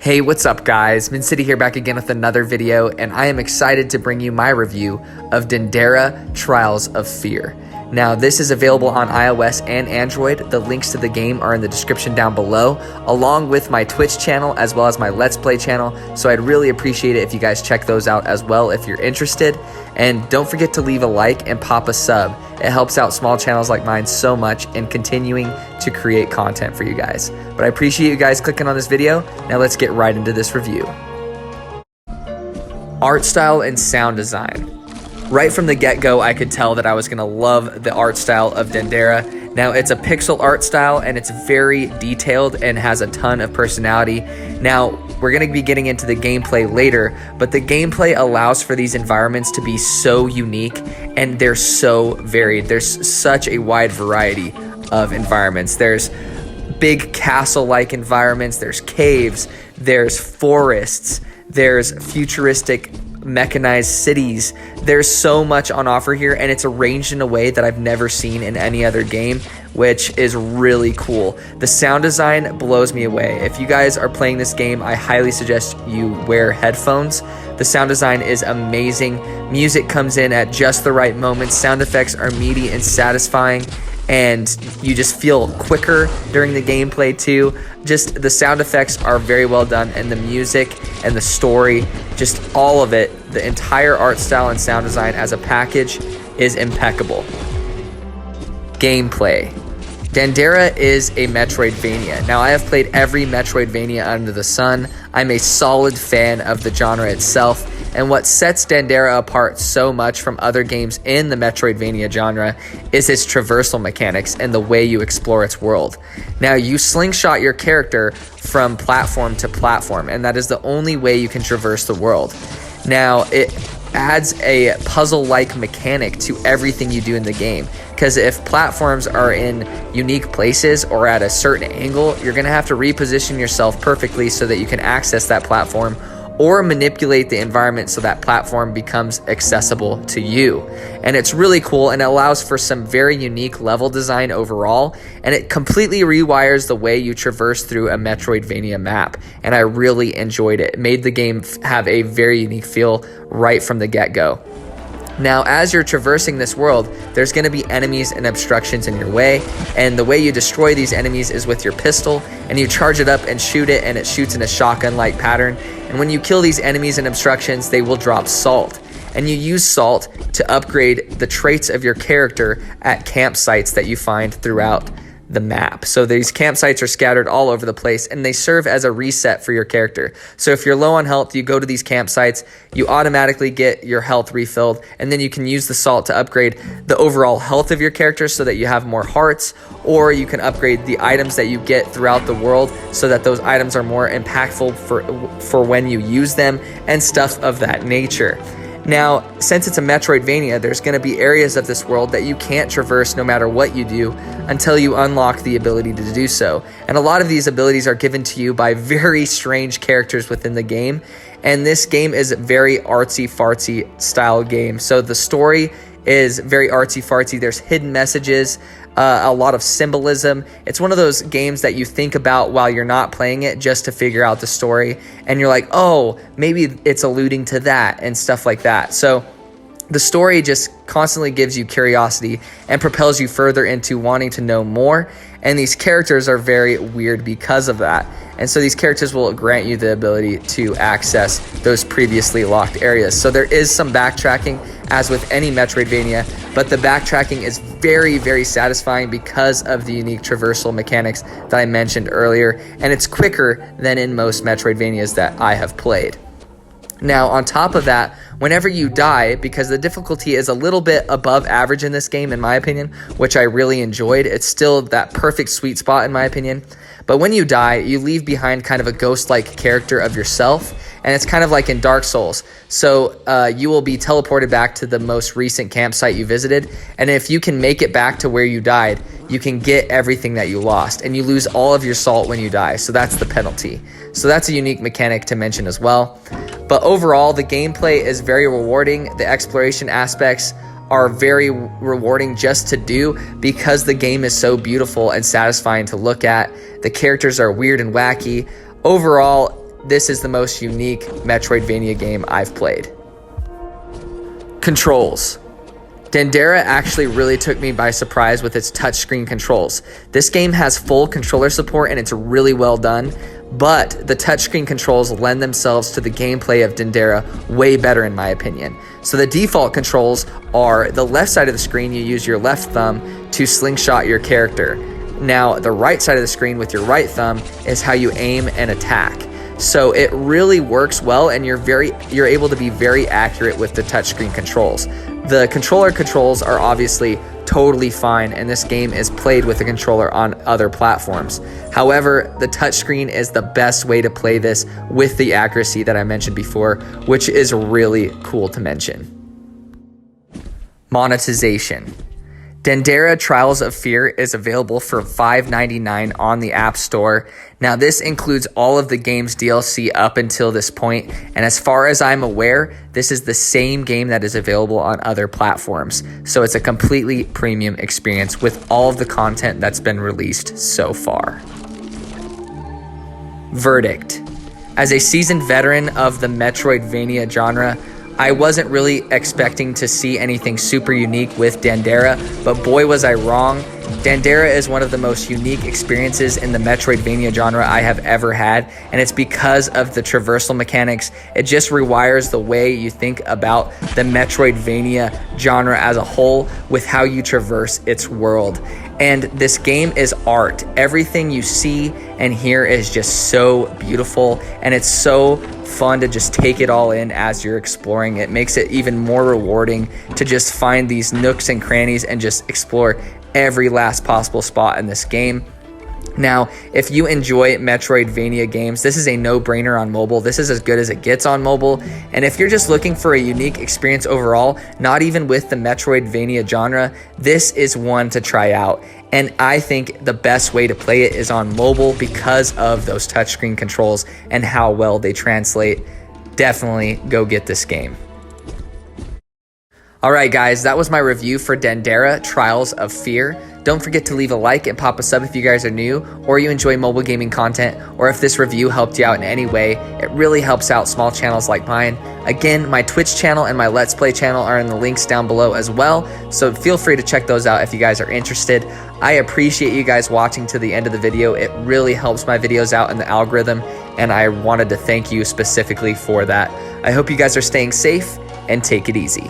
Hey, what's up guys? Min City here back again with another video, and I am excited to bring you my review of Dandara Trials of Fear. Now, this is available on iOS and Android. The links to the game are in the description down below, along with my Twitch channel as well as my Let's Play channel, so I'd really appreciate it if you guys check those out as well if you're interested. And don't forget to leave a like and pop a sub. It helps out small channels like mine so much in continuing to create content for you guys. But I appreciate you guys clicking on this video. Now let's get right into this review. Art style and sound design. Right from the get-go, I could tell that I was going to love the art style of Dandara. Now, it's a pixel art style, and it's very detailed and has a ton of personality. Now, we're going to be getting into the gameplay later, but the gameplay allows for these environments to be so unique, and they're so varied. There's such a wide variety of environments. There's big castle-like environments, there's caves, there's forests, there's futuristic mechanized cities. There's so much on offer here, and it's arranged in a way that I've never seen in any other game, which is really cool. The sound design blows me away. If you guys are playing this game, I highly suggest you wear headphones. The sound design is amazing. Music comes in at just the right moments. Sound effects are meaty and satisfying, and you just feel quicker during the gameplay too. Just the sound effects are very well done, and the music and the story, just all of it, the entire art style and sound design as a package is impeccable. Gameplay. Dandara is a Metroidvania. Now, I have played every Metroidvania under the sun. I'm a solid fan of the genre itself, and what sets Dandara apart so much from other games in the Metroidvania genre is its traversal mechanics and the way you explore its world. Now, you slingshot your character from platform to platform, and that is the only way you can traverse the world. Now, it adds a puzzle-like mechanic to everything you do in the game, because if platforms are in unique places or at a certain angle, you're going to have to reposition yourself perfectly so that you can access that platform, or manipulate the environment so that platform becomes accessible to you. And it's really cool, and it allows for some very unique level design overall, and it completely rewires the way you traverse through a Metroidvania map, and I really enjoyed it. It made the game have a very unique feel right from the get-go. Now, as you're traversing this world, there's going to be enemies and obstructions in your way, and the way you destroy these enemies is with your pistol, and you charge it up and shoot it, and it shoots in a shotgun-like pattern. And when you kill these enemies and obstructions, they will drop salt, and you use salt to upgrade the traits of your character at campsites that you find throughout the map. So these campsites are scattered all over the place, and they serve as a reset for your character. So if you're low on health, you go to these campsites, you automatically get your health refilled, and then you can use the salt to upgrade the overall health of your character so that you have more hearts, or you can upgrade the items that you get throughout the world so that those items are more impactful for when you use them, and stuff of that nature. Now, since it's a Metroidvania, there's going to be areas of this world that you can't traverse no matter what you do until you unlock the ability to do so. And a lot of these abilities are given to you by very strange characters within the game. And this game is a very artsy-fartsy style game. So the story is very artsy-fartsy. There's hidden messages, a lot of symbolism. It's one of those games that you think about while you're not playing it just to figure out the story. And you're like, oh, maybe it's alluding to that and stuff like that. So the story just constantly gives you curiosity and propels you further into wanting to know more. And these characters are very weird because of that. And so these characters will grant you the ability to access those previously locked areas. So there is some backtracking, as with any Metroidvania, but the backtracking is very, very satisfying because of the unique traversal mechanics that I mentioned earlier, and it's quicker than in most Metroidvanias that I have played. Now, on top of that, whenever you die, because the difficulty is a little bit above average in this game, in my opinion, which I really enjoyed, it's still that perfect sweet spot, in my opinion. But when you die, you leave behind kind of a ghost-like character of yourself, and it's kind of like in Dark Souls. So you will be teleported back to the most recent campsite you visited, and if you can make it back to where you died, you can get everything that you lost, and you lose all of your salt when you die, so that's the penalty. So that's a unique mechanic to mention as well. But overall, the gameplay is very rewarding. The exploration aspects are very rewarding just to do because the game is so beautiful and satisfying to look at. The characters are weird and wacky. Overall, this is the most unique Metroidvania game I've played. Controls. Dandara actually really took me by surprise with its touchscreen controls. This game has full controller support and it's really well done, but the touchscreen controls lend themselves to the gameplay of Dandara way better in my opinion. So the default controls are the left side of the screen, you use your left thumb to slingshot your character. Now the right side of the screen with your right thumb is how you aim and attack. So it really works well and you're able to be very accurate with the touchscreen controls. The controller controls are obviously totally fine and this game is played with a controller on other platforms. However, the touchscreen is the best way to play this with the accuracy that I mentioned before, which is really cool to mention. Monetization. Dandara Trials of Fear is available for $5.99 on the App Store. Now, this includes all of the game's DLC up until this point, and as far as I'm aware, this is the same game that is available on other platforms. So it's a completely premium experience with all of the content that's been released so far. Verdict. As a seasoned veteran of the Metroidvania genre, I wasn't really expecting to see anything super unique with Dandara, but boy was I wrong. Dandara is one of the most unique experiences in the Metroidvania genre I have ever had, and it's because of the traversal mechanics. It just rewires the way you think about the Metroidvania genre as a whole with how you traverse its world. And this game is art. Everything you see and hear is just so beautiful, and it's so fun to just take it all in as you're exploring. It makes it even more rewarding to just find these nooks and crannies and just explore every last possible spot in this game. Now, if you enjoy Metroidvania games, this is a no-brainer on mobile. This is as good as it gets on mobile. And if you're just looking for a unique experience overall, not even with the Metroidvania genre, this is one to try out. And I think the best way to play it is on mobile because of those touchscreen controls and how well they translate. Definitely go get this game. Alright guys, that was my review for Dandara Trials of Fear. Don't forget to leave a like and pop a sub if you guys are new or you enjoy mobile gaming content, or if this review helped you out in any way. It really helps out small channels like mine. Again, my Twitch channel and my Let's Play channel are in the links down below as well, so feel free to check those out if you guys are interested. I appreciate you guys watching to the end of the video. It really helps my videos out in the algorithm, and I wanted to thank you specifically for that. I hope you guys are staying safe and take it easy.